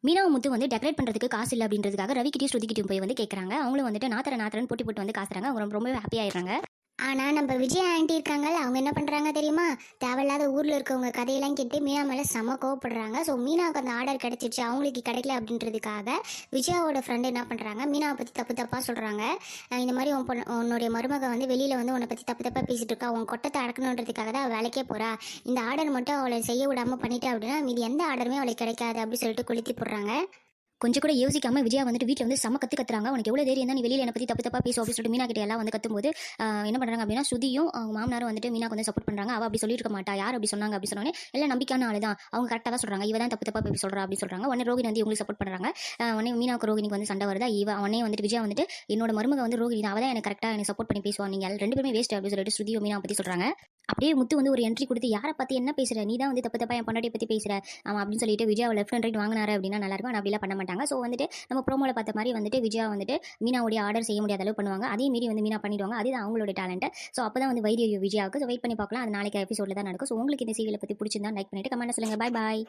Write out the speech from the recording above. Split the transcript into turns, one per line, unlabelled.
மீனாவும் முத்து வந்து டெக்கரேட் பண்ணுறதுக்கு காசு இல்லை அப்படின்றதுக்காக ரவிக்கிட்டையும் ஸ்ருதிக்கிட்டையும் போய் வந்து கேட்குறாங்க. அவங்களும் வந்துட்டு நாத்தரன் போட்டி போட்டு வந்து காசுறாங்க. அவங்க ரொம்பவே ஹாப்பி ஆயிடுறாங்க.
ஆனா நம்ம விஜய் ஆண்டி இருக்காங்கல்ல, அவங்க என்ன பண்றாங்க தெரியுமா? தேவையில்லாத ஊர்ல இருக்கவங்க கதையெல்லாம் கேட்டு மீனா மேல செம கோவப்படுறாங்க. ஸோ மீனாவுக்கு அந்த ஆர்டர் கிடைச்சிருச்சு, அவங்களுக்கு கிடைக்கல அப்படின்றதுக்காக விஜயாவோட ஃப்ரெண்டு என்ன பண்றாங்க, மீனாவை பத்தி தப்பு தப்பா சொல்றாங்க. இந்த மாதிரி உன்னுடைய மருமக வந்து வெளியில வந்து உன்னை பத்தி தப்பு தப்பா பேசிட்டு இருக்கா, உன் கொட்டத்தை அடக்கணுன்றதுக்காக தான் அவள் வேலைக்கே போறா. இந்த ஆர்டர் மட்டும் அவளை செய்ய விடாம பண்ணிட்டா அப்படின்னா மீதி எந்த ஆர்டருமே அவளுக்கு கிடைக்காது அப்படின்னு சொல்லிட்டு கொளுத்தி போடுறாங்க.
கொஞ்சம் கூட யோசிக்காம விஜயா வந்துட்டு வீட்டில் வந்து செம கத்துறாங்க. உனக்கு எவ்வளோ தைரியம் தான் நீ வெளியில் என்னை பற்றி தப்பு தப்பா பேசுவோம் அப்படின்னு சொல்லிட்டு மீனா கிட்ட எல்லாம் வந்து கத்தும்போது என்ன பண்ணுறாங்க அப்படின்னா ஸ்ருதியும் அவங்க மாமனாரும் வந்துட்டு மீனாக்கு வந்து சப்போர்ட் பண்ணுறாங்க. அவள் அப்படி சொல்லியிருக்க மாட்டா, யார் அப்படி சொன்னாங்க அப்படி சொன்னோன்னே எல்லாம் நம்பிக்கையான ஆளு தான், அவங்க கரெக்டாக தான் சொல்கிறாங்க, இவ தான் தப்பு தப்பா பேசி சொல்கிறா அப்படின்னு சொல்கிறாங்க. உடனே ரோகிணி வந்து இவங்களுக்கு சப்போர்ட் பண்ணுறாங்க. உடனே மீனாவுக்கு ரோகிணிக்கு வந்து சண்டை வருதா, உடனே வந்துட்டு விஜயா வந்துட்டு என்னோட மருமக வந்து ரோகிணி அவள் தான் எனக்கு கரெக்டாக எனக்கு சப்போர்ட் பண்ணி பேசுவாங்க, நீங்கள் ரெண்டு பேருமே வேஸ்ட் அப்படின்னு சொல்லிட்டு ஸ்ருதியும் மீனா பற்றி சொல்கிறாங்க. அப்படியே முத்து வந்து ஒரு என்ட்ரி கொடுத்து யாரை பற்றி என்ன பேசுகிற, நீ தான் வந்து தப்பு தப்பா என் பொண்டாட்டியை பற்றி பேசுகிற அவன் அப்படின்னு சொல்லிட்டு விஜயா லெஃப்ட் அண்ட் ரைட் வாங்கினாரு அப்படின்னா நல்லாயிருக்கும். ஆனால் அப்படிலாம் பண்ண மாட்டாங்க. ஸோ வந்துட்டு நம்ம ப்ரோமோல பார்த்த மாதிரி வந்துட்டு விஜயா வந்துட்டு மீனாவுடைய ஆர்டர் செய்ய முடியாத அளவு பண்ணுவாங்க. அதே மீறி வந்து மீனா பண்ணிடுவாங்க. அதுதான் அவங்களோட டேலண்ட். ஸோ அப்போ தான் வந்து வைத்திய விஜயாவுக்கு. ஸோ வெயிட் பண்ணி பார்க்கலாம். அது நாளைக்கு எபிசோடில் தான் நடக்கும். ஸோ உங்களுக்கு இந்த சீரியலை பற்றி பிடிச்சிருந்தா லைக் பண்ணிட்டு கமெண்ட் சொல்லுங்கள். பாய் பாய்.